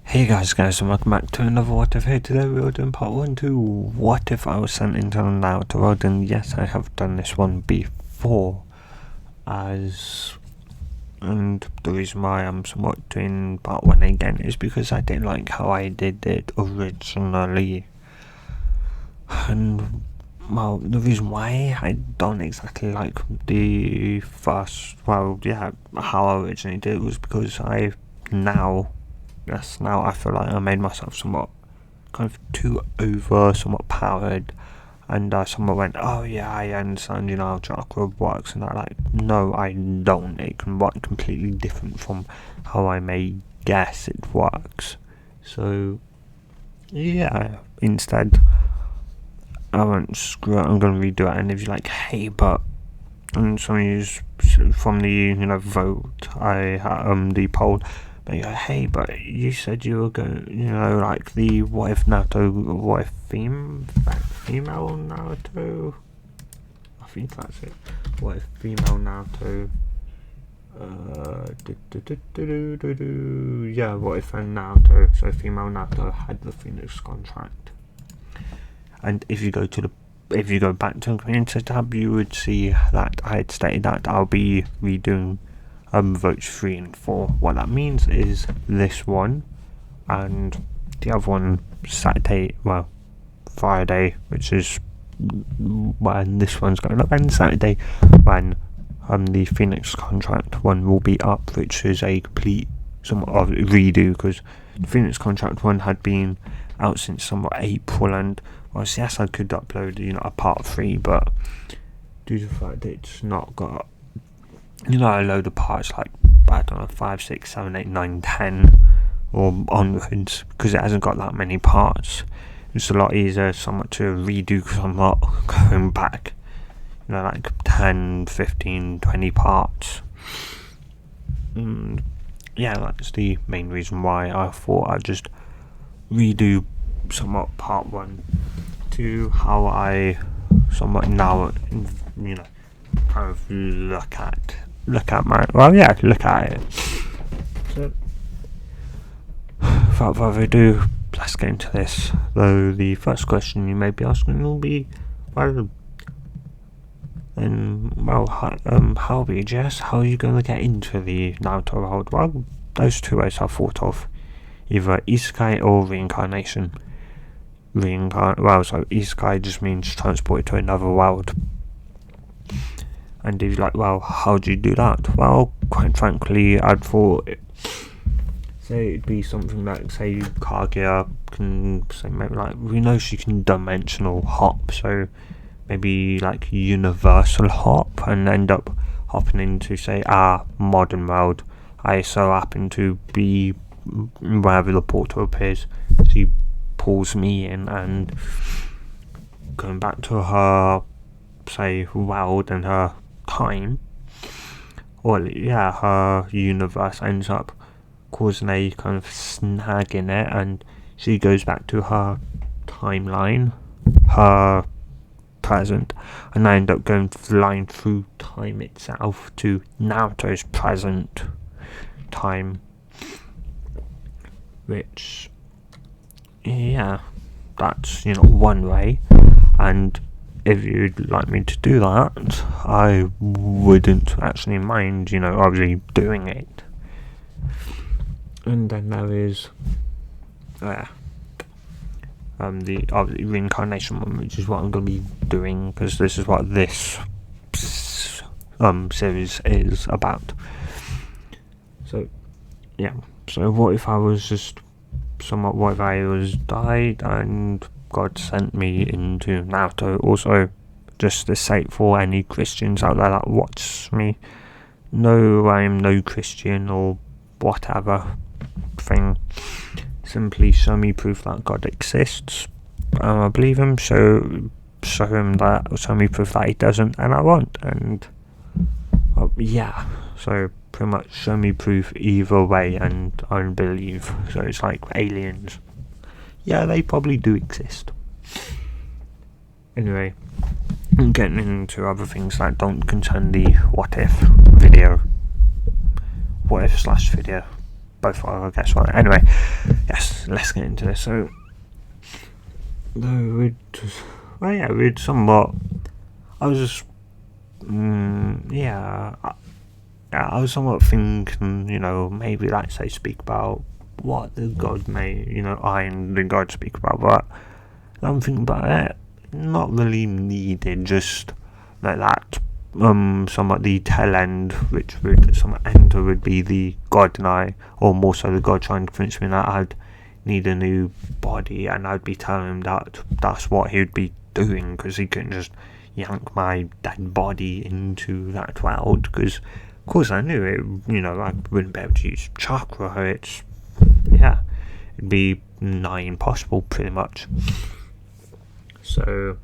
Hey guys, and welcome back to another What If. Here today we are doing part 1 to What If I Was Sent into the Naruto world, and yes, I have done this one before, and the reason why I'm somewhat doing part 1 again is because I didn't like how I did it originally, and well, the reason why I don't exactly like the first, how I originally did it was because now I feel like I made myself somewhat kind of too somewhat powered, and someone went, oh yeah, I understand, how chakra works, and I'm like, no, I don't. It can work completely different from how I may guess it works. So yeah, instead I went, screw it, I'm gonna redo it. And if you're like, hey, but, and some of you from the vote, the poll, but you go, hey, but you said you were going, like the what if Naruto, what if female Naruto, I think that's it, what if female Naruto, yeah, what if Naruto, so female Naruto had the Phoenix contract. And if you go back to the community tab, you would see that I had stated that I'll be redoing votes 3 and 4. What that means is this one and the other one Friday, which is when this one's going up, and Saturday when the Phoenix contract one will be up, which is a complete somewhat of redo, because the Phoenix contract one had been out since somewhat April, and yes, I could upload a part 3, but due to the fact that it's not got a load of parts like, I don't know, 5, 6, 7, 8, 9, 10 or onwards, because it hasn't got that many parts. It's a lot easier somewhat to redo, because I'm not going back like 10, 15, 20 parts. And yeah, that's the main reason why I thought I'd just redo somewhat part 1 to how I somewhat now kind of look at it. So without further ado, let's get into this. Though the first question you may be asking will be, how BGS, how are you going to get into the Naruto world? Well, those two ways I've thought of, either isekai or reincarnation. So isekai just means transported to another world. And if you're like, well, how do you do that? Well, quite frankly, I'd thought it'd be something like, say, Kaguya can say, maybe like, we know she can dimensional hop, so maybe like universal hop, and end up hopping into, say, our modern world. I so happen to be wherever the portal appears. She pulls me in, and going back to her, say, world and her time, her universe ends up causing a kind of snag in it, and she goes back to her timeline, her present, and I end up going flying through time itself to Naruto's present time, which, that's one way. And if you'd like me to do that, I wouldn't actually mind obviously doing it. And then there is the obviously reincarnation one, which is what I'm going to be doing, because this is what this series is about. So what if I was just what if I was died and God sent me into Naruto? Also, just to say for any Christians out there that watch me, no, I'm no Christian or whatever thing. Simply show me proof that God exists, I believe him. Show me proof that he doesn't, and I won't. And so pretty much show me proof either way, and I don't believe. So it's like aliens. Yeah, they probably do exist. Anyway, I'm getting into other things that don't concern the what if video. What if /video. both are, I guess, right. Anyway, yes, let's get into this. So, we'd somewhat. I was just, I was somewhat thinking, maybe like say speak about what the God may, I and the God speak about, but I'm thinking about it, not really needed, just like that. Somewhat the tail end, which would somewhat enter, would be the God and I, or more so the God trying to convince me that I'd need a new body, and I'd be telling him that that's what he would be doing, because he couldn't just yank my dead body into that world, because of course I knew it, I wouldn't be able to use chakra. It'd be nigh impossible pretty much. So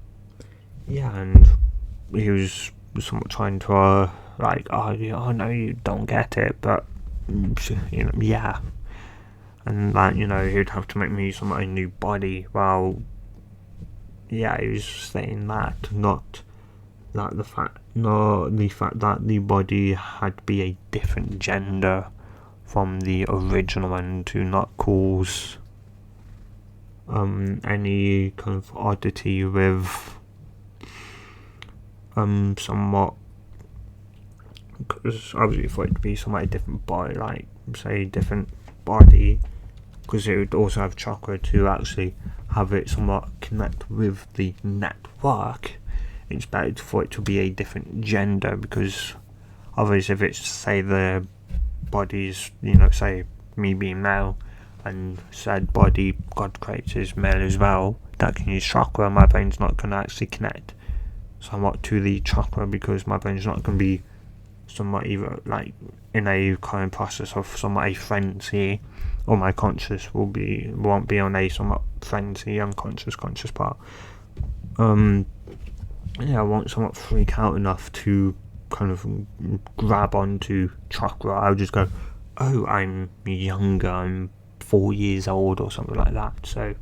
and he was somewhat trying to oh no, you don't get it, but and that he'd have to make me somewhat a new body. Well, he was saying that, not the fact that the body had to be a different gender from the original one, to not cause any kind of oddity with somewhat, because obviously for it to be somewhat a different body, like say different body, because it would also have chakra to actually have it somewhat connect with the network. It's better for it to be a different gender, because otherwise if it's say the body's, say me being male and said body God creates is male as well, that can use chakra, my brain's not going to actually connect somewhat to the chakra, because my brain's not going to be somewhat either like in a kind of process of somewhat a frenzy, or my conscious won't be on a somewhat frenzy unconscious conscious part. I won't somewhat freak out enough to kind of grab onto chakra. I'll just go, oh, I'm younger, I'm 4 years old or something like that. So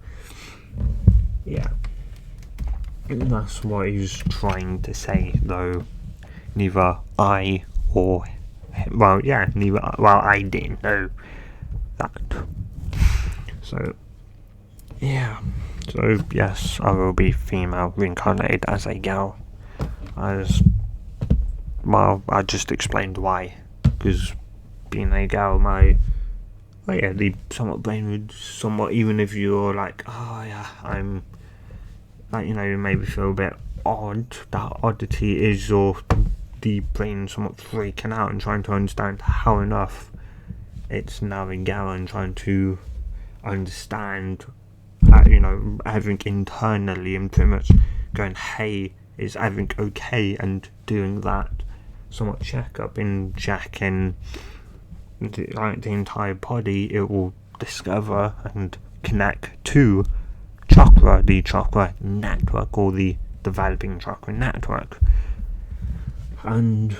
that's what he was trying to say, though neither I or I didn't know that. So yes, I will be female, reincarnated as a girl. I just explained why, because being a girl, the somewhat brain would somewhat, even if you're like, I'm like, maybe feel a bit odd, that oddity is your the brain somewhat freaking out and trying to understand how enough it's now a girl, and trying to understand everything internally, and pretty much going, hey, is everything okay, and doing that somewhat checkup in checking the entire body. It will discover and connect to the chakra network, or the developing chakra network, and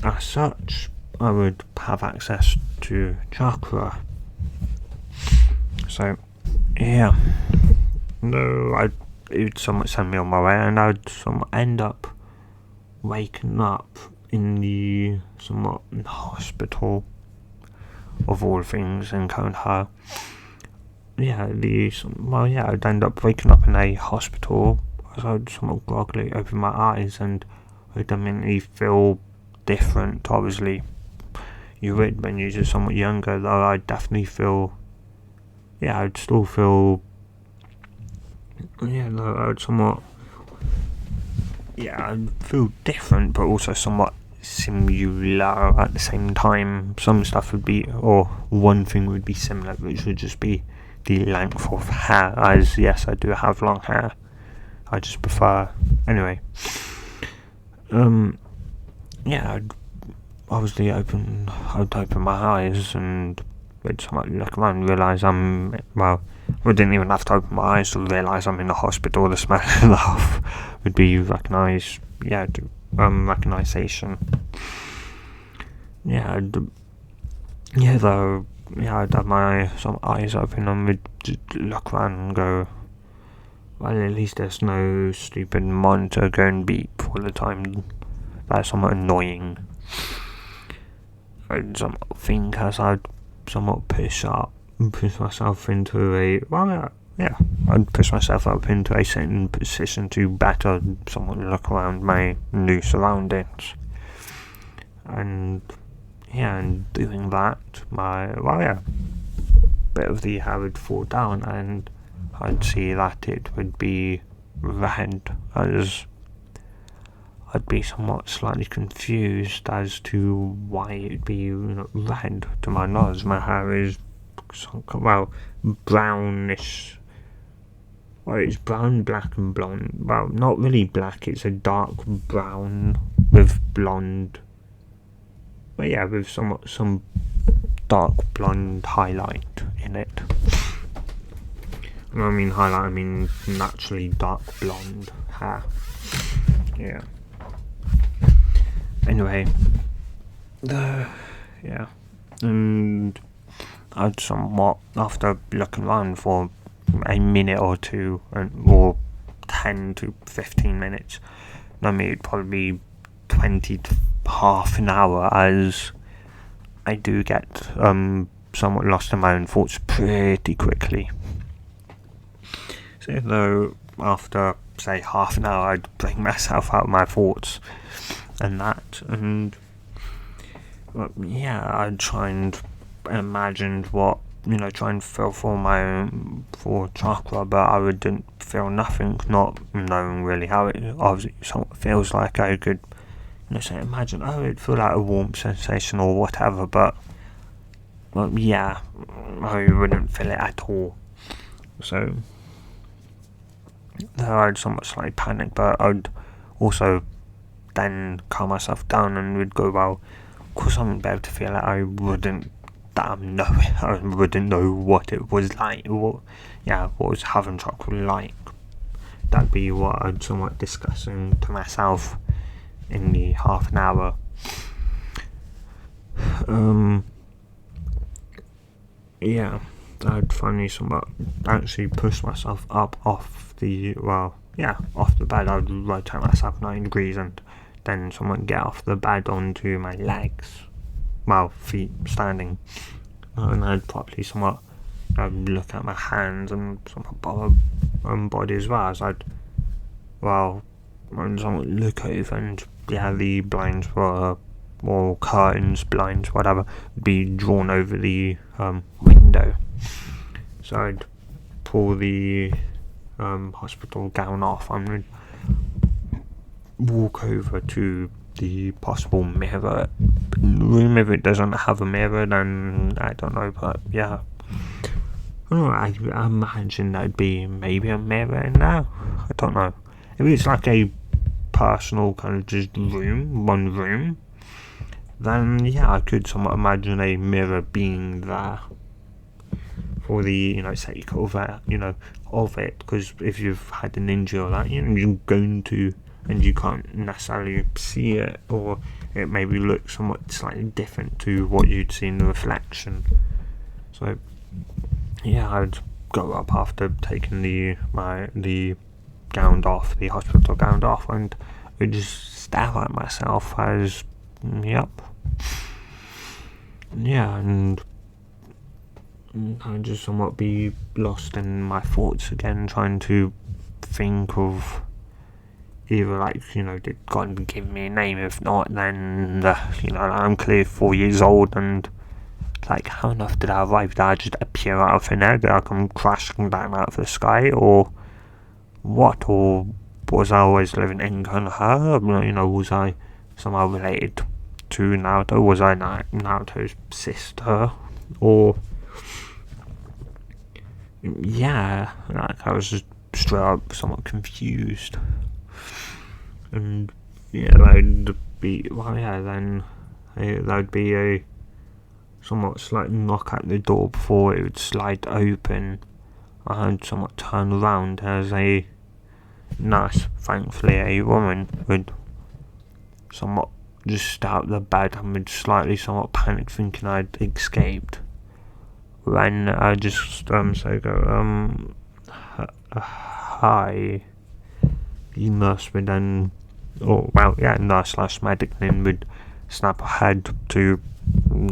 as such I would have access to chakra. So it would somewhat send me on my way, and I would somewhat end up waking up in the somewhat hospital of all things in Konoha. I'd end up waking up in a hospital, as I'd somewhat groggily open my eyes, and I'd immediately feel different. Obviously, you would when you're just somewhat younger, though I'd definitely feel, I'd still feel, I'd somewhat, I'd feel different, but also somewhat similar at the same time. Some stuff would be, or one thing would be similar, which would just be the length of hair, as yes, I do have long hair, I just prefer, anyway. I'd obviously open my eyes, and I'd somewhat look around and realise I didn't even have to open my eyes to realise I'm in the hospital. The smell enough would be recognised, recognition. I'd have my some eyes open and would look around and go, well, at least there's no stupid monitor going beep all the time. That's somewhat annoying. I'd somewhat think as I'd somewhat push myself into I'd push myself up into a certain position to better somewhat look around my new surroundings. And doing that, bit of the hair would fall down, and I'd see that it would be red, as I'd be somewhat slightly confused as to why it'd be red. To my knowledge, my hair is brownish. Well, it's brown, black, and blonde. Well, not really black. It's a dark brown with blonde. But yeah, with some dark blonde highlight in it. When I mean highlight, I mean naturally dark blonde hair. Yeah. Anyway, and I'd somewhat, after looking around for a minute or two, or 10 to 15 minutes, I mean it'd probably be 20 to half an hour, as I do get somewhat lost in my own thoughts pretty quickly. So though after say half an hour I'd bring myself out of my thoughts and that, and I'd try and imagine what, try and feel for my own for chakra, but I wouldn't feel nothing, not knowing really how it obviously somewhat feels like. I could say imagine, it'd feel like a warm sensation or whatever, but I wouldn't feel it at all. So I'd somewhat slightly panic, but I'd also then calm myself down and would go, well, of course I wouldn't be able to feel it. I wouldn't know what it was like, what was having chocolate like. That'd be what I'd somewhat discussing to myself in the half an hour. I'd finally somewhat actually push myself up off the bed. I'd rotate myself 90 degrees and then somewhat get off the bed onto my legs, feet standing, and I'd probably somewhat look at my hands and somewhat body as well, as I'd somewhat look over, and the blinds were, or curtains, blinds, whatever, would be drawn over the window. So I'd pull the hospital gown off and would walk over to the possible mirror room. If it doesn't have a mirror, then I don't know, but I imagine there'd be maybe a mirror in there. I don't know. If it's like a personal kind of just one room, then I could somewhat imagine a mirror being there for the sake of it, because if you've had an injury or that, you're going to, and you can't necessarily see it, or it maybe looks somewhat slightly different to what you'd see in the reflection. So I'd go up after taking the gown off, the hospital gown off, and I'd just stare at myself as and I'd just somewhat be lost in my thoughts again, trying to think of either did God give me a name? If not, then I'm clearly 4 years old, and how on earth did I arrive? Did I just appear out of thin air? Did I come crashing down out of the sky, or what? Or was I always living in her? Was I somehow related to Naruto? Was I Naruto's sister? Or I was just straight up somewhat confused. And that'd be then there'd be a somewhat slight knock at the door before it would slide open. I'd somewhat turn around as a nurse, thankfully a woman, would somewhat just start out the bed and would slightly somewhat panic, thinking I'd escaped. When I just hi. The nurse would then, nurse/medic then would snap her head to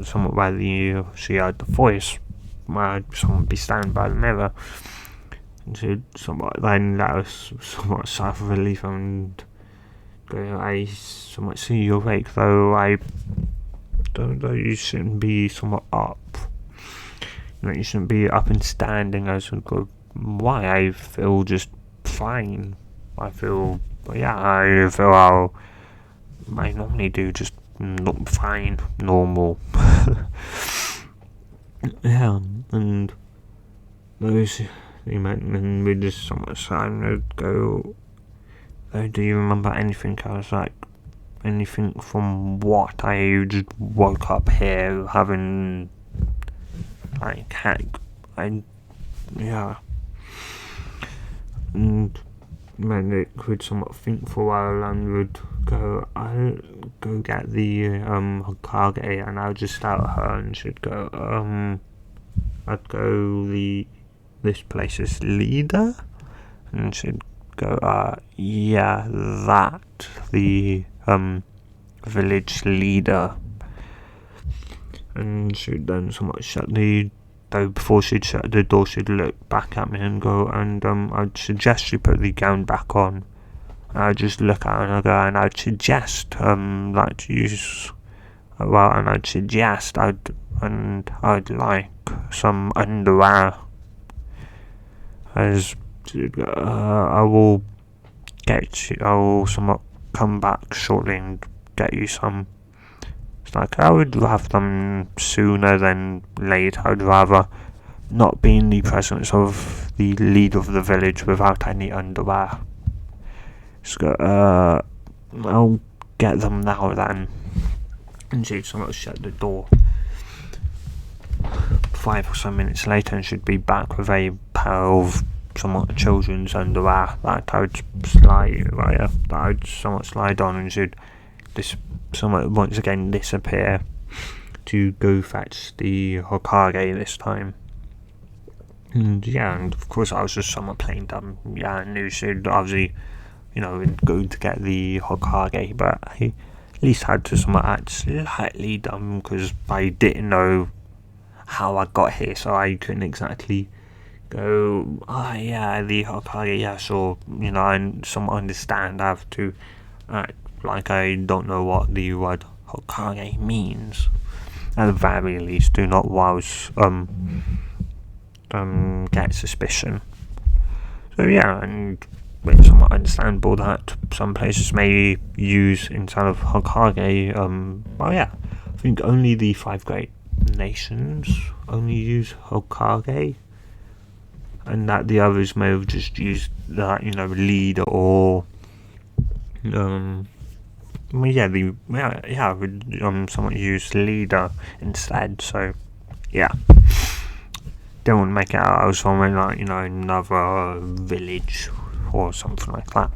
somewhat where she heard the voice, where someone would be standing by the mirror. And she'd somewhat then let us somewhat sigh of relief and go, I somewhat see you're awake, though you shouldn't be somewhat up. You shouldn't be up and standing. I should go, why? I feel just fine. I feel how I normally do, just not fine, normal. Yeah, and those and we just somewhat sad and would go, oh, do you remember anything? I was like, anything from what? I just woke up here having like yeah. And Medic would somewhat think for a while and would go, I'll go get the Hokage, and I'll just shout at her and she'd go, I'd go, this place's leader? And she'd go, yeah, that, the village leader. And she'd then somewhat before she'd shut the door, she'd look back at me and go, and I'd suggest you put the gown back on. I'd just look at her and I'd go, and I'd suggest that you use, well, and I'd suggest I'd like some underwear. As she'd go, I will somewhat come back shortly and get you some. It's like, I would have them sooner than later. I'd rather not be in the presence of the leader of the village without any underwear. So, I'll get them now then. And she'd somewhat shut the door. 5 or so minutes later, and she'd be back with a pair of somewhat children's underwear that I'd somewhat slide on, and she'd somewhat once again disappear to go fetch the Hokage this time. And yeah, and of course I was just somewhat playing dumb. Yeah, I knew she'd obviously, go to get the Hokage, but I at least had to somewhat act slightly dumb because I didn't know how I got here, so I couldn't exactly go, yeah, the Hokage, yeah, sure, I somewhat understand. I have to act like I don't know what the word Hokage means. At the very least, do not rouse get suspicion. So yeah, and it's somewhat understandable that some places may use, instead of Hokage, I think only the 5 great nations only use Hokage, and that the others may have just used that, leader or someone used leader instead. So yeah, don't want to make it out I was from another village or something like that.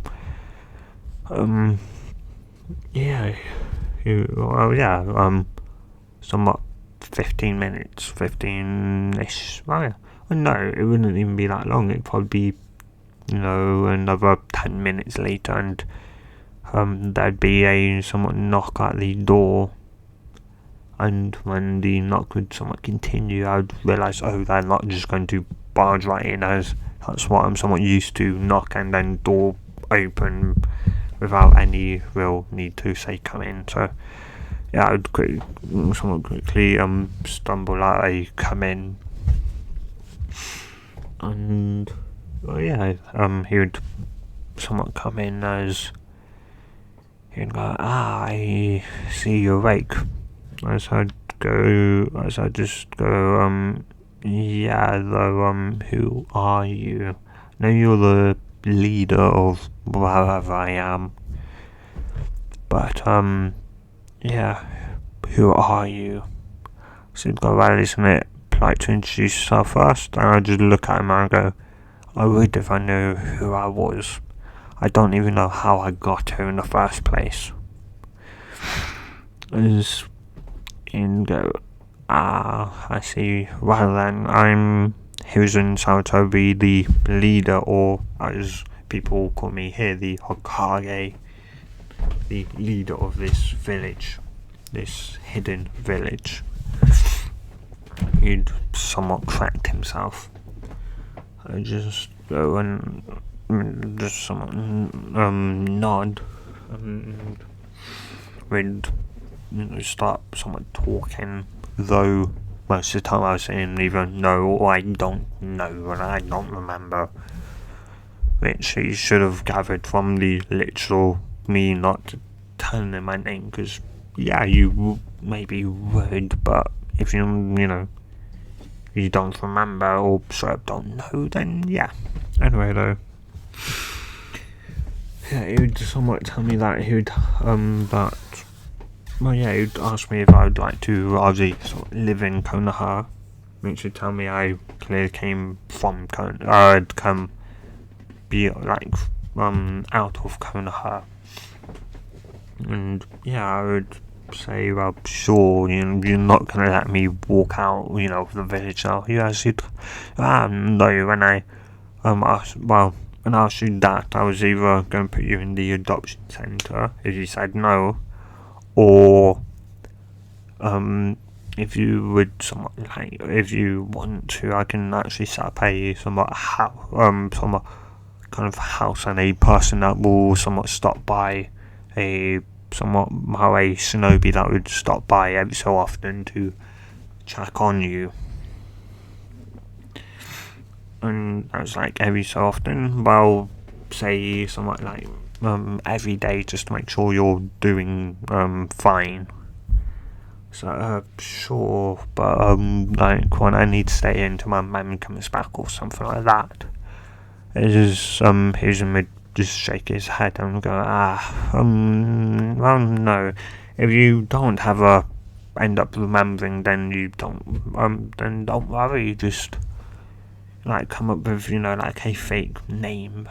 Somewhat 15-ish. No, it wouldn't even be that long. It'd probably be, another 10 minutes later, and there'd be a somewhat knock at the door. And when the knock would somewhat continue, I'd realise, they're not just going to barge right in, as that's what I'm somewhat used to, knock and then door open without any real need to say come in. So yeah, I'd somewhat quickly stumble out, I come in, and he would somewhat come in as he'd go, I see you're awake. As I'd just go, yeah, though, who are you? I know you're the leader of wherever I am, but, yeah, who are you? So he'd go, well, isn't it polite to introduce yourself first? And I'd just look at him and go, I would if I knew who I was. I don't even know how I got here in the first place. And go, I see. Well then, I'm Hiruzen Sarutobi, the leader, or as people call me here, the Hokage, the leader of this village. this hidden village. He'd somewhat correct himself. I just go and just somewhat nod, and we'd start somewhat talking, though most of the time I was saying either no or I don't know and I don't remember, which he should have gathered from the literal me not telling him my name, because yeah, you maybe would, but if you don't remember or sort of don't know, then yeah. Anyway though, yeah, he would somewhat tell me that he would he'd ask me if I would like to obviously sort of live in Konoha, which would tell me I clearly came from Konoha, I'd come be like out of Konoha, and yeah, I would say, well, sure, you're not gonna let me walk out, of the village now. Yes, no, when I asked, well, when I asked you that, I was either going to put you in the adoption centre if you said no, or if you would somewhat like, if you want to, I can actually set up a somewhat somewhat kind of house and a person that will somewhat stop by, a shinobi that would stop by every so often to check on you. And I was like, every so often, well, say somewhat like every day, just to make sure you're doing fine. So sure, but like when I need to stay in till my mum comes back or something like that, it's just here's him just shake his head and go, well, no, if you don't end up remembering, then you don't then don't worry, just like come up with like a fake name.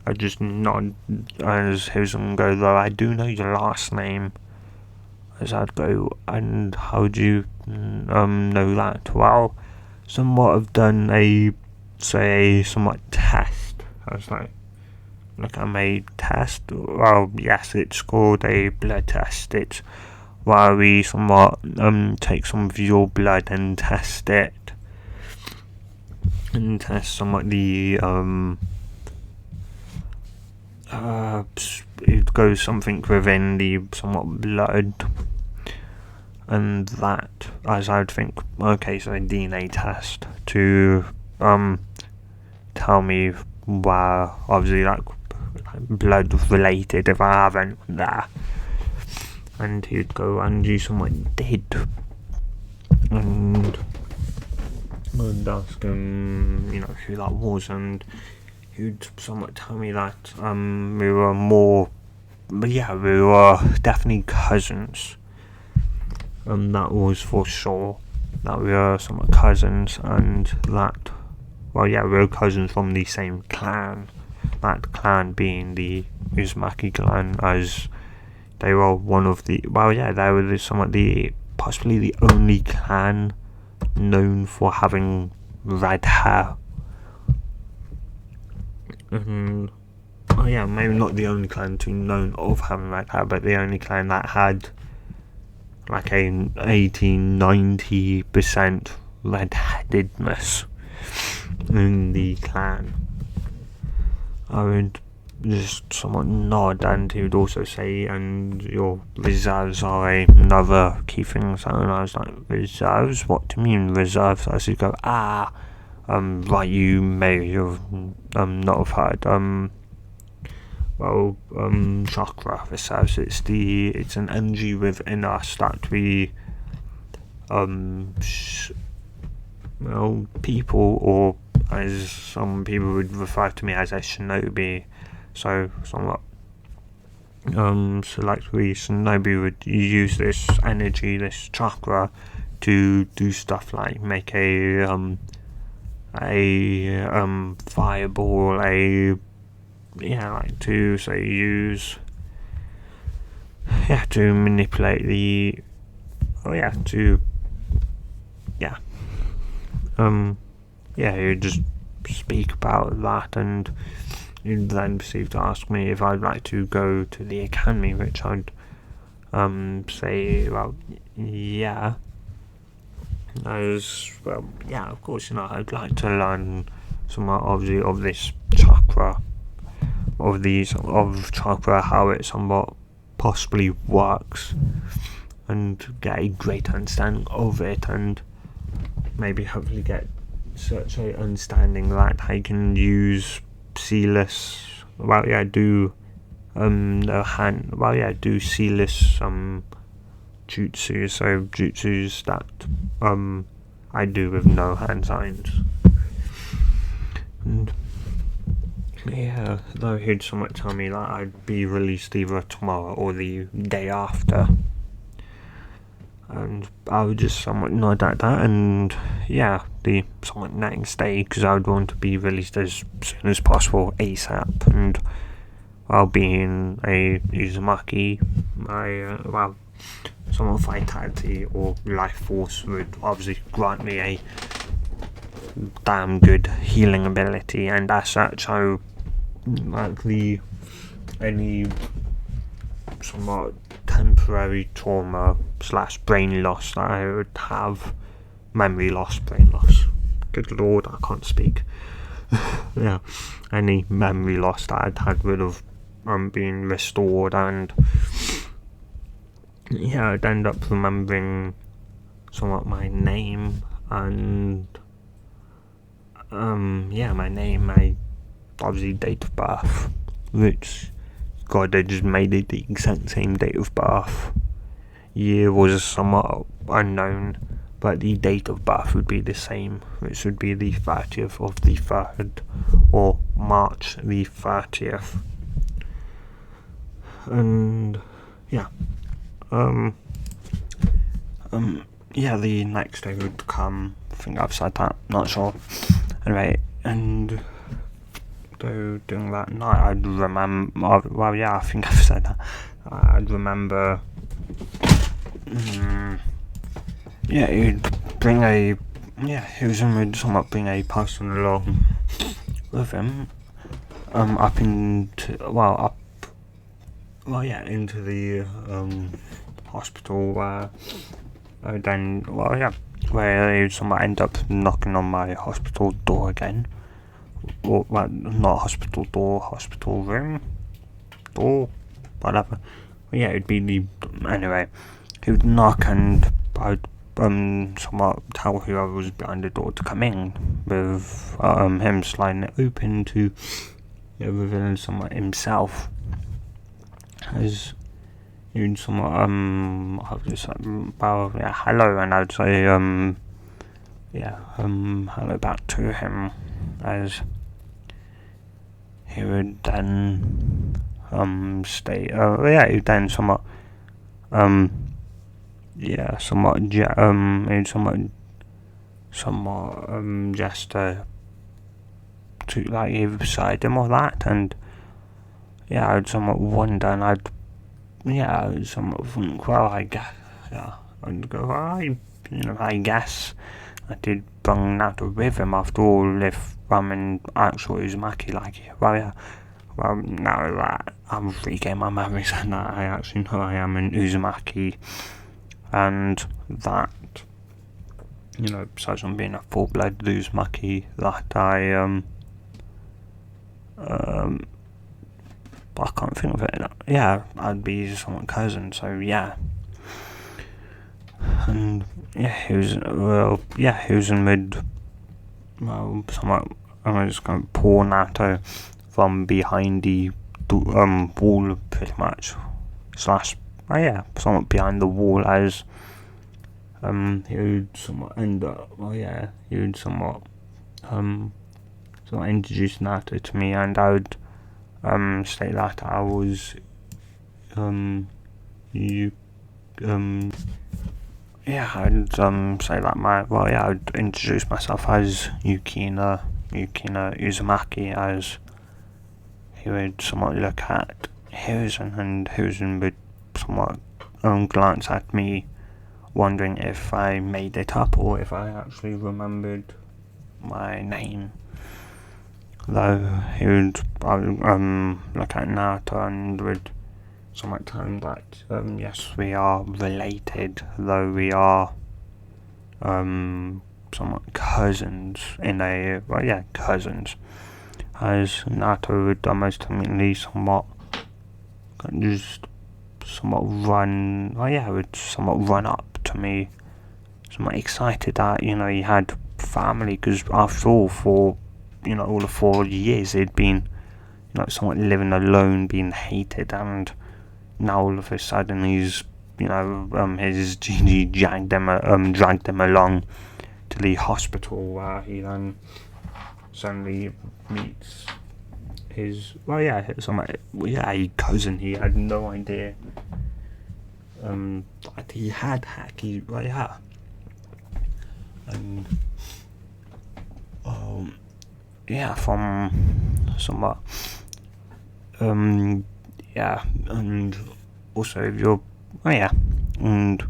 I just nod as Hilson go, though I do know your last name. As I'd go, and how do you know that? Well, somewhat have done a somewhat test. I was like I made test. Well, yes, it's called a blood test. It's where we somewhat take some of your blood and test it, and test somewhat the it goes something within the somewhat blood, and that, as I would think, okay, so a DNA test to tell me where obviously like blood related if I have anyone there, and he'd go and you somewhat did, and I'd ask him who that was, and he'd somewhat tell me that we were definitely cousins. That was for sure, that we were somewhat cousins, and that, well, yeah, we were cousins from the same clan. That clan being the Uzumaki clan, as they were one of the, well, yeah, they were somewhat possibly the only clan known for having red hair. And maybe not the only clan to known of having red hair, but the only clan that had like an 80-90% red-headedness in the clan. I would just somewhat nod, and he would also say, and your reserves are another key thing. So I was like, reserves? What do you mean reserves? I should go, right, you may have not have heard. Chakra reserves. It's an energy within us that we people, or as some people would refer to me as a shinobi, so somewhat selectively shinobi would use this energy, this chakra, to do stuff like make a fireball, to say use, to manipulate the, you just speak about that, and you'd then proceed to ask me if I'd like to go to the academy, which I'd say, well, yeah, as well, yeah, of course, I'd like to learn some of this chakra, of chakra, how it somewhat possibly works, and get a great understanding of it, and maybe hopefully get such a understanding that I can use sealess, do sealess jutsu, so jutsus that I do with no hand signs. And yeah, though he'd somewhat tell me that I'd be released either tomorrow or the day after, and I would just somewhat nod at that, and yeah, the somewhat next day, because I would want to be released as soon as possible, ASAP, and while being a Uzumaki, my somewhat vitality or life force would obviously grant me a damn good healing ability, and as such, I any somewhat temporary trauma / brain loss that I would have, brain loss, good lord, I can't speak. Yeah, any memory loss that I'd had would have been restored, and yeah, I'd end up remembering somewhat my name, and my name, my obviously date of birth, which, God, they just made it the exact same date of birth. Year was somewhat unknown, but the date of birth would be the same, which would be the 30th of the 3rd, or March the 30th. And yeah, the next day would come. I think I've said that, not sure. Anyway, and so doing that night, I'd remember. Well, yeah, I think I've said that. I'd remember. He'd bring a. He was going to somewhat bring a person along with him. Into the hospital where where he'd somewhat end up knocking on my hospital door again. Or, well, not hospital door, hospital room door, whatever. It'd be anyway, he would knock, and I'd somewhat tell whoever was behind the door to come in, with him sliding it open to reveal somewhat himself, as he'd somewhat I was just like, hello, and I'd say hello back to him, as he would then he'd then somewhat gesture to like either beside him or that, and I'd somewhat wonder, and I'd somewhat think, well, I guess, I'd go, I guess I did bring Naruto with him after all, if I'm an actual Uzumaki like you. Well, now that I'm regained my memories, and that I actually know I am an Uzumaki, and that, besides from being a full-blooded Uzumaki, that I can't think of it. I'd be someone's cousin, so yeah. And he was in mid, somewhat, I was going to pull Naruto from behind the wall, pretty much, somewhat behind the wall, as he would somewhat end up, he would somewhat introduce Naruto to me, and I would state that I was I'd say that I'd introduce myself as Yukina Uzumaki, as he would somewhat look at Hiruzen, and Hiruzen would somewhat glance at me, wondering if I made it up or if I actually remembered my name. Though he would look at Naruto and would somewhat time that yes, we are related, though we are somewhat cousins in a cousins. As Naruto would almost definitely somewhat just somewhat run would somewhat run up to me, somewhat excited that he had family, because after all, for all the 4 years he'd been somewhat living alone, being hated, and now all of a sudden he's his GG dragged him along to the hospital, where he then suddenly meets his cousin. He had no idea that he had haki, and from somewhat and also if you're and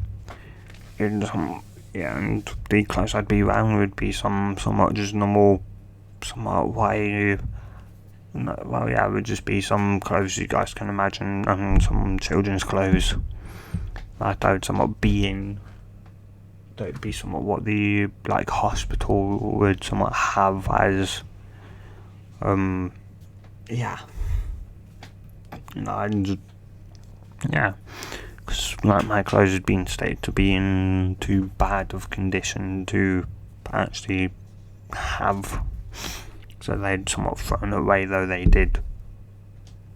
in some and the clothes I'd be wearing would be somewhat just normal, somewhat white. It would just be some clothes you guys can imagine, and some children's clothes that I would somewhat be in. That would be somewhat what the hospital would somewhat have as and because my clothes had been stated to be in too bad of condition to actually have, so they'd somewhat thrown away, though they did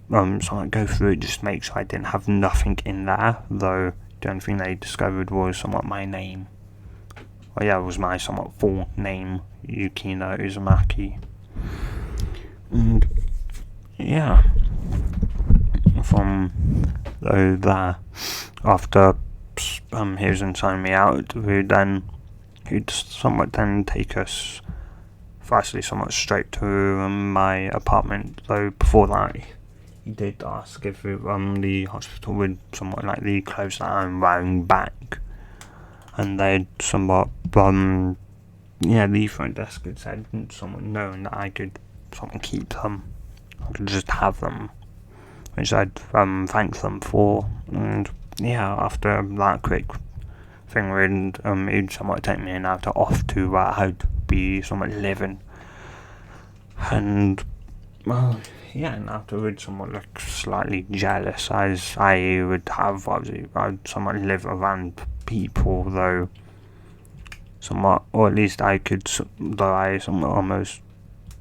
somewhat go through it just to make sure I didn't have nothing in there, though the only thing they discovered was somewhat my name. It was my somewhat full name, Yukino Uzumaki. And from there, after he was signing me out, he'd somewhat then take us firstly somewhat straight to my apartment, though before that he did ask if the hospital would somewhat the clothes that I'm wearing back, and they'd somewhat the front desk had said somewhat known that I could somewhat keep them, I could just have them, which I'd thank them for. And after that quick thing, it'd somewhat take me now to off to where I'd be somewhat living, and and afterwards somewhat slightly jealous, as I would have I'd somewhat live around people, though somewhat, or at least I could, though I somewhat almost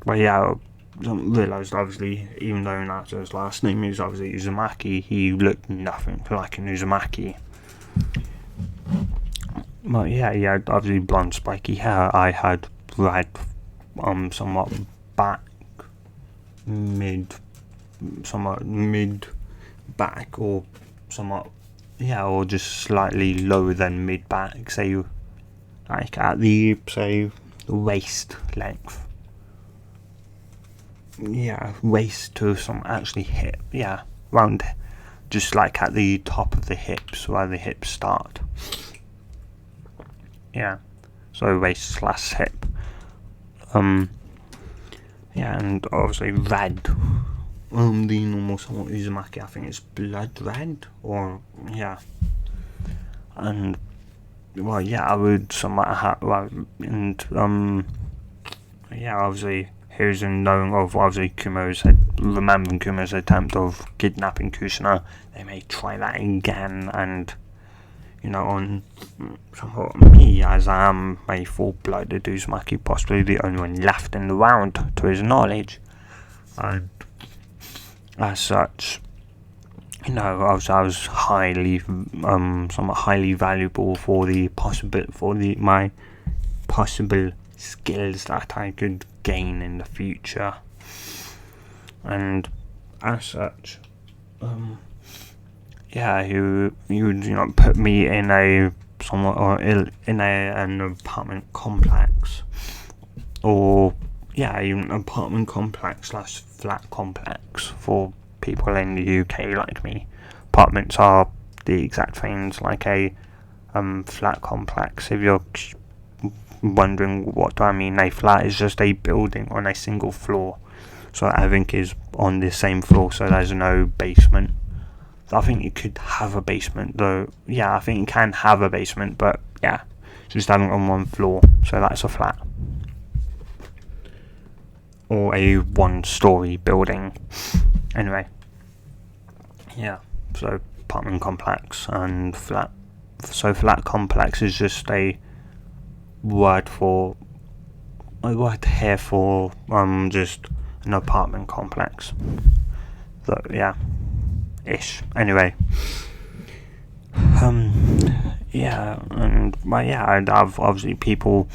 realised, obviously, even though Natsu's last name is obviously Uzumaki, he looked nothing like an Uzumaki. But he had obviously blonde spiky hair. I had red somewhat back, somewhat mid back, or somewhat or just slightly lower than mid back, say at the waist length, waist to some actually hip, round, just at the top of the hips, where the hips start, so waist / hip, and obviously red, the normal somewhat Uzumaki, I think it's blood red, or and I would somewhat have, obviously here's in knowing of obviously remembering Kumo's attempt of kidnapping Kushina, they may try that again, and on somewhat me, as I am a full-blooded Uzumaki, possibly the only one left in the round to his knowledge, and as such, I was highly, somewhat highly valuable for my possible skills that I could gain in the future, and as such, he would put me in an apartment complex, or even apartment complex / flat complex for people in the UK like me. Apartments are the exact things like a flat complex. If you're wondering what do I mean, a flat is just a building on a single floor, so everything is on the same floor, so there's no basement. I think you could have a basement though. Yeah, I think you can have a basement, but yeah, just having it on one floor, so that's a flat. Or a one-story building. Anyway. Yeah, so apartment complex and flat. So flat complex is just a word here for just an apartment complex. So yeah, ish. Anyway, yeah, and I'd have obviously people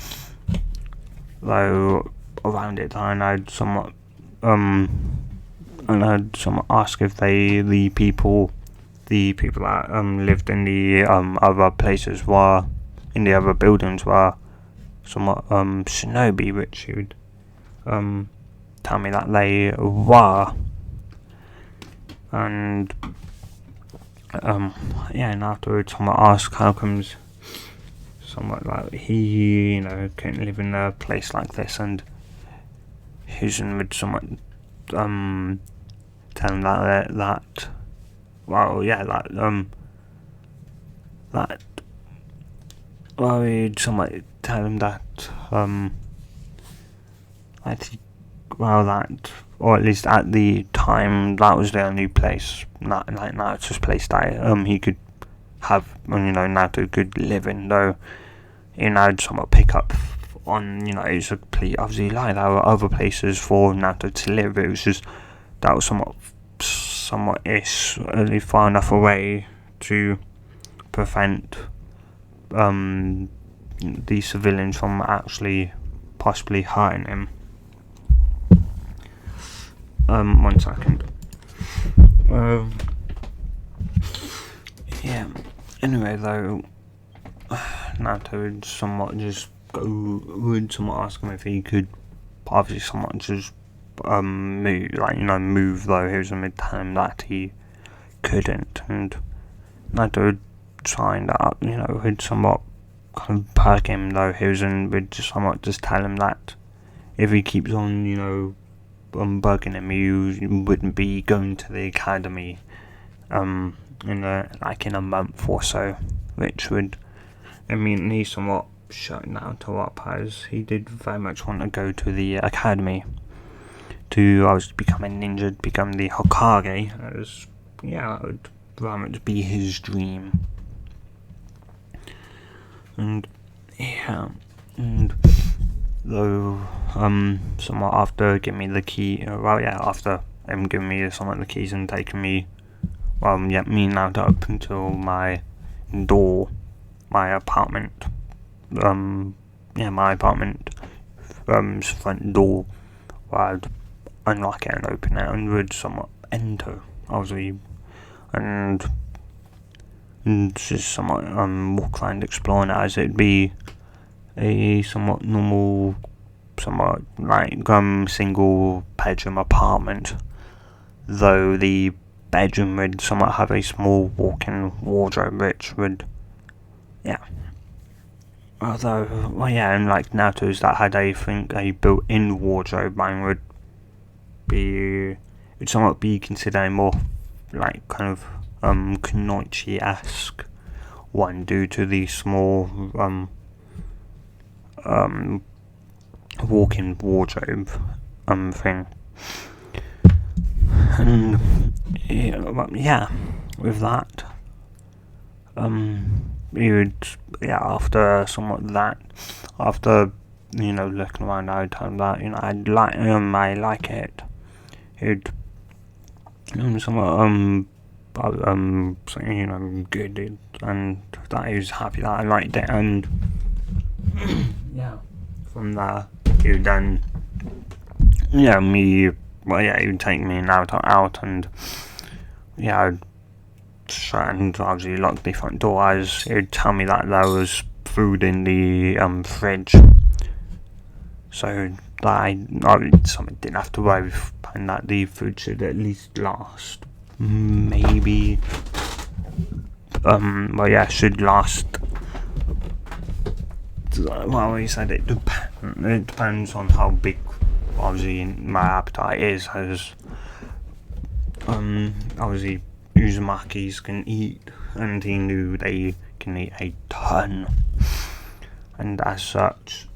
though around it, and I'd somewhat ask if the people that lived in the other places were in the other buildings were somewhat shinobi, which he would tell me that they were. And and afterwards someone asked how comes somewhat like he couldn't live in a place like this, and Husen would somewhat tell him that he'd somewhat tell him that or at least at the time, that was the only place, Naruto's place that he could have, Naruto could live in, though, I'd somewhat pick up on, it's a complete, obviously, lie. There were other places for Naruto to live. It was just, that was somewhat-ish, far enough away to prevent the civilians from actually possibly hurting him. 1 second. Yeah. Anyway, though, Naruto would somewhat ask him if he could, obviously, somewhat just move. Though he was going to tell him that he couldn't, and Naruto would try that, he'd somewhat kind of perk him. Though he would just somewhat just tell him that if he keeps on, bugging him, you wouldn't be going to the academy in a month or so, which would immediately somewhat shut Naruto up, as he did very much want to go to the academy to become a ninja, become the Hokage, as that would very much be his dream. And though somewhat after giving me the key, after him giving me somewhat the keys and taking me, me now to up until my door, my apartment, front door, where I'd unlock it and open it and would somewhat enter, obviously, and just somewhat walk around exploring it, as it'd be a somewhat normal, somewhat single bedroom apartment, though the bedroom would somewhat have a small walk-in wardrobe, which would although and like Naruto's that had a built-in wardrobe, mine would somewhat be considered a more kind of Kunoichi-esque one, due to the small walk-in wardrobe thing. And with that, you would after looking around, I would tell him that I like it. He'd somewhat good, and that he was happy that I liked it, and from there he would then he would take me out, and I'd and obviously lock the front door, as he would tell me that there was food in the fridge, so that I didn't have to worry, and that the food should at least last maybe should last. Well, he said it depends on how big, obviously, my appetite is, as obviously Uzumakis can eat, and he knew they can eat a ton. And as such,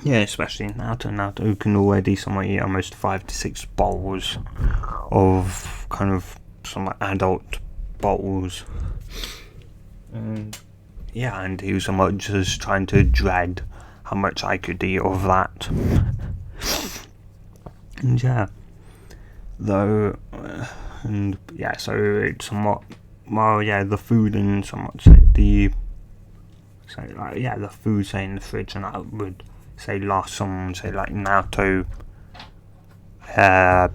especially Naruto can already somewhat eat almost 5 to 6 bowls of kind of some adult bowls. And he was somewhat just trying to dread how much I could eat of that. So it's somewhat, the food and somewhat the food, say, in the fridge, and I would say last some, say, like Naruto,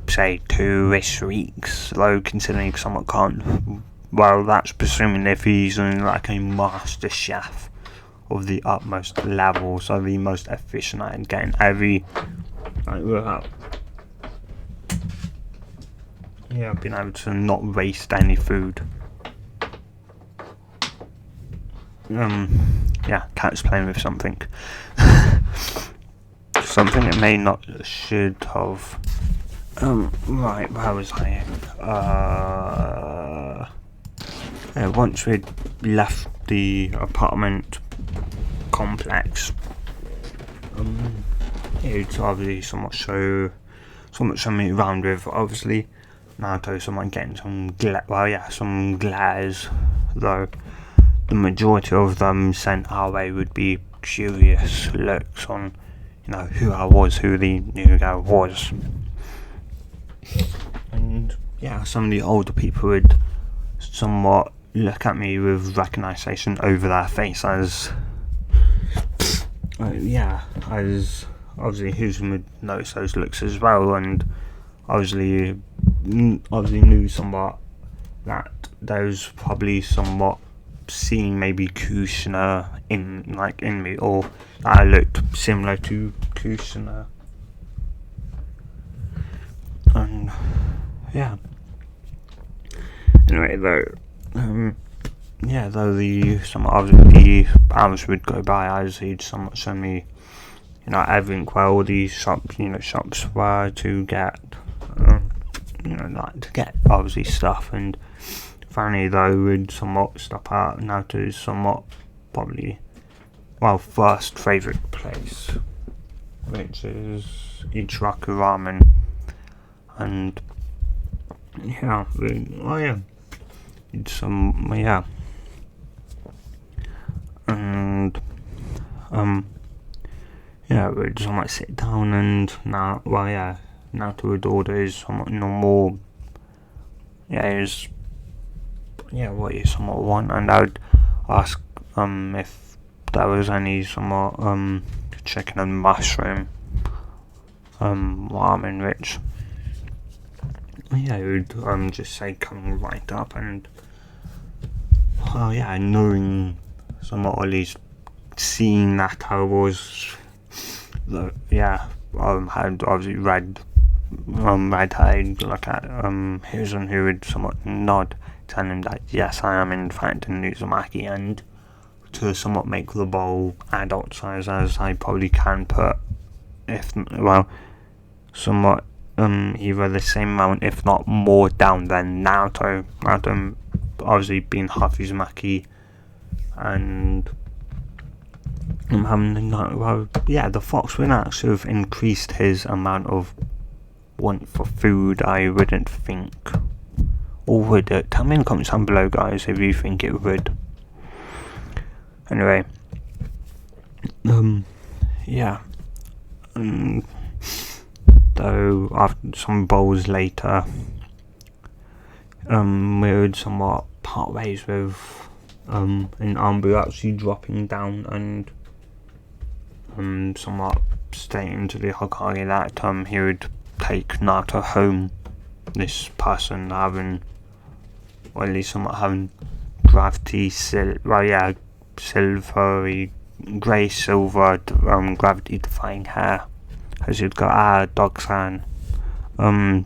say 2-ish weeks, though considering someone can't, well, that's presuming if he's like a master chef of the utmost level, so the most efficient at getting every, being able to not waste any food. Cat's playing with something. Something it may not should have. Right, where was I? Once we'd left the apartment complex, it's obviously somewhat show me around with, obviously, Naruto somewhat getting some glares, though the majority of them sent our way would be curious looks on, who I was, who the new guy was. And some of the older people would somewhat look at me with recognition over their face as obviously Houston would notice those looks as well, and obviously knew somewhat that there was probably somewhat seeing maybe Kushina in me, or that I looked similar to Kushina. And anyway, though the hours would go by as he'd somewhat show me, everything where all these shops were to get, to get obviously stuff. And finally, though, we'd somewhat stop out now to somewhat probably, first favourite place, which is Ichiraku Ramen. And we'd somewhat sit down, and Naruto would order his somewhat normal, what you somewhat want, and I would ask if there was any somewhat chicken and mushroom ramen, which he would just say come right up. And knowing somewhat, or at least seeing that I was had obviously red eyed look at Hiruzen, who would somewhat nod, telling him that yes, I am in fact an Uzumaki, and to somewhat make the bowl adult size as I probably can put, somewhat either the same amount, if not more, down than Naruto. Naruto obviously being half Uzumaki, and the fox would actually have increased his amount of want for food, I wouldn't think. Or would it? Tell me in the comments down below, guys, if you think it would. Anyway, though after some bowls later, we would somewhat part ways with and Ambu actually dropping down and somewhat stating to the Hokage that he would take Naruto home. This person having, or at least somewhat having silvery, grey silver, gravity defying hair, as you'd go, dog-san. That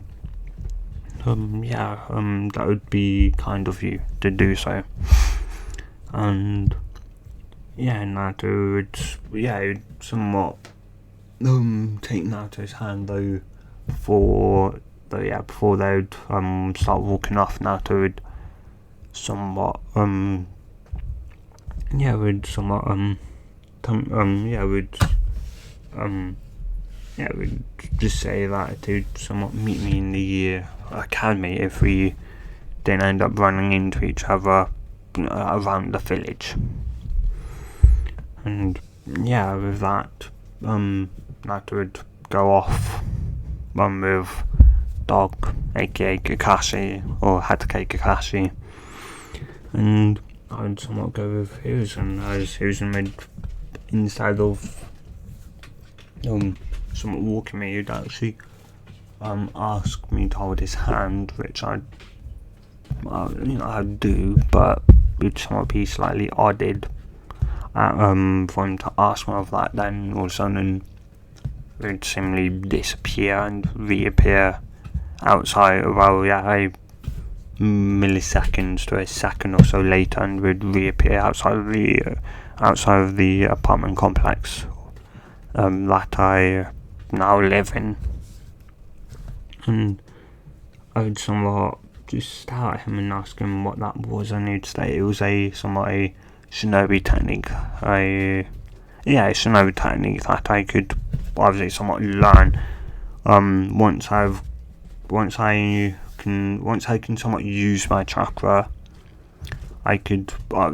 would be kind of you to do so. And Naruto would somewhat take Naruto's hand, though, for before they'd start walking off, Naruto would somewhat would just say that they'd somewhat meet me in the academy if we didn't end up running into each other around the village. And with that, Naruto would go off with Dog, aka Kakashi, or Hatake Kakashi, and I would somewhat go with Hiruzen, as Hiruzen would, instead of somewhat walking me, he'd actually ask me to hold his hand, which I'd do, but it'd somewhat be slightly odded for him to ask me of that. Then all of a sudden would seemingly disappear and reappear outside, milliseconds to a second or so later, and would reappear outside of the apartment complex that I now live in. And I would somewhat just stare at him and ask him what that was, and he'd say it was a shinobi technique. A shinobi technique that I could obviously somewhat learn. Once I can somewhat use my chakra, I could go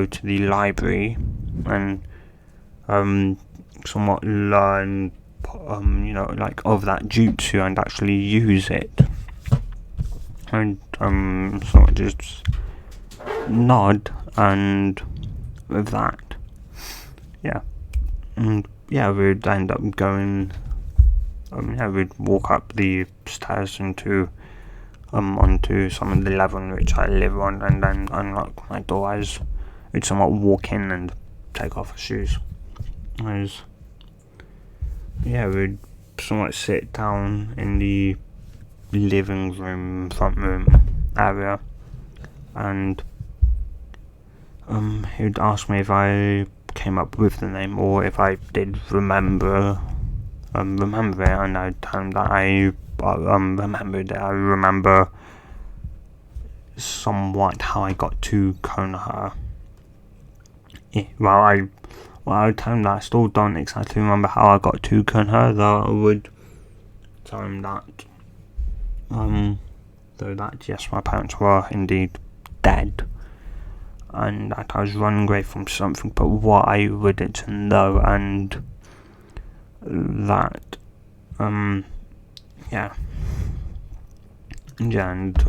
to the library and somewhat learn of that jutsu and actually use it. And somewhat just nod, and with that, we'd end up going. We'd walk up the stairs onto some of the level in which I live on, and then unlock my door as we'd somewhat walk in and take off our shoes. We'd somewhat sit down in the living room, front room area, and he would ask me if I came up with the name or if I did remember it, and I'd tell him that I remembered it. I remember somewhat how I got to Konoha. I would tell him that I still don't exactly remember how I got to Konoha, though I would tell him that yes, my parents were indeed dead, and that I was running away from something, but what I wouldn't know, and that and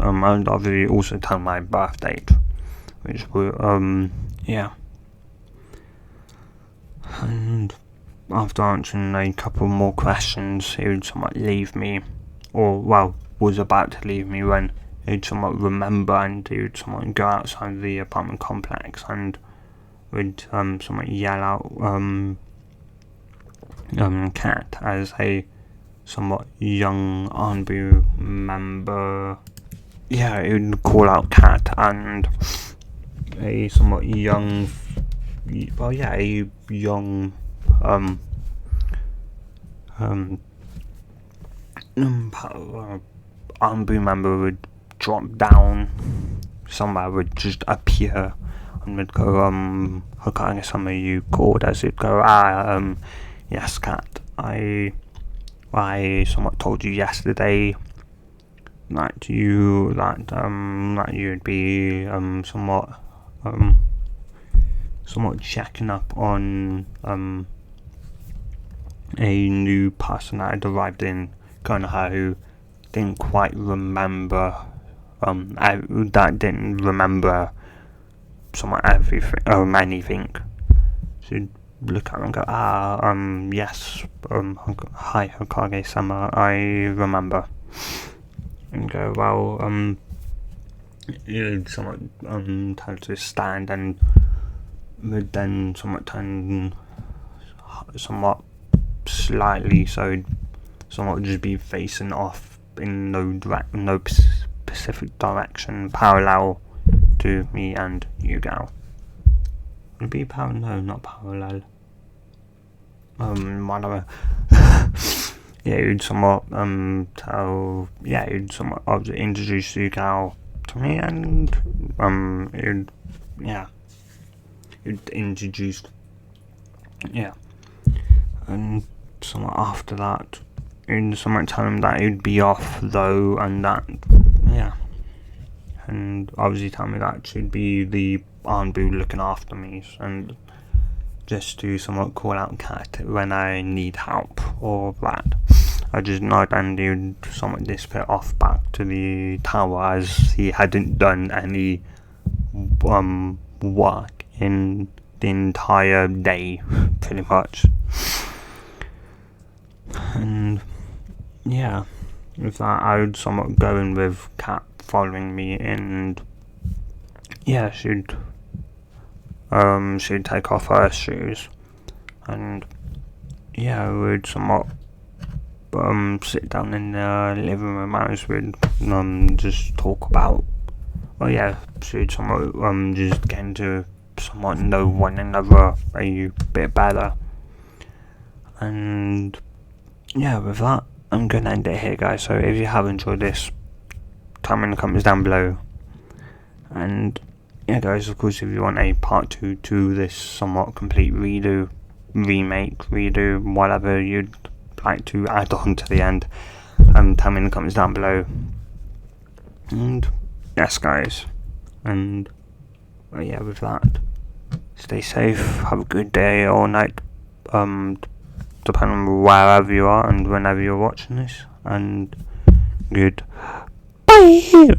I'd obviously also tell my birth date, which were and after answering a couple more questions, he would somewhat leave me, was about to leave me, when he'd somewhat remember, and he would somewhat go outside the apartment complex and would somewhat yell out cat, as a somewhat young Anbu member. He would call out cat, and a somewhat young Anbu member would drop down, somewhere would just appear and would go, Hokage-sama, you called, as it'd go, yes, cat, I somewhat told you yesterday that you'd be somewhat checking up on a new person that had arrived in Konoha who didn't quite remember somewhat everything, anything. So you'd look at her and go, yes, hi Hokage-sama, I remember. And go, you'd somewhat tell to stand, and would then somewhat turn somewhat slightly, so it'd somewhat just be facing off in no specific direction, parallel to me and Yugao. Would it be not parallel. Whatever. yeah, you'd somewhat you'd somewhat introduce Sugal to me, and you'd introduce and somewhat after that, you'd somewhat tell him that he'd be off though, and that and obviously tell me that should be the Aunt Boo looking after me, and just to somewhat call out Cat when I need help or that. I just nod and he would somewhat disappear off back to the tower, as he hadn't done any work in the entire day, pretty much. And yeah, with that I would somewhat go in with Cat following me, and yeah, she'd take off her shoes, and yeah, we'd somewhat sit down in the living room as we'd just talk about, she'd somewhat just getting to somewhat know one another a bit better. And yeah, with that, I'm gonna end it here, guys. So if you have enjoyed this, tell me in the comments down below. And yeah, guys, of course, if you want a part 2 to this somewhat complete remake, whatever you'd like to add on to the end, tell me in the comments down below. And yes, guys, and with that, stay safe, have a good day or night, depending on wherever you are and whenever you're watching this, and good bye.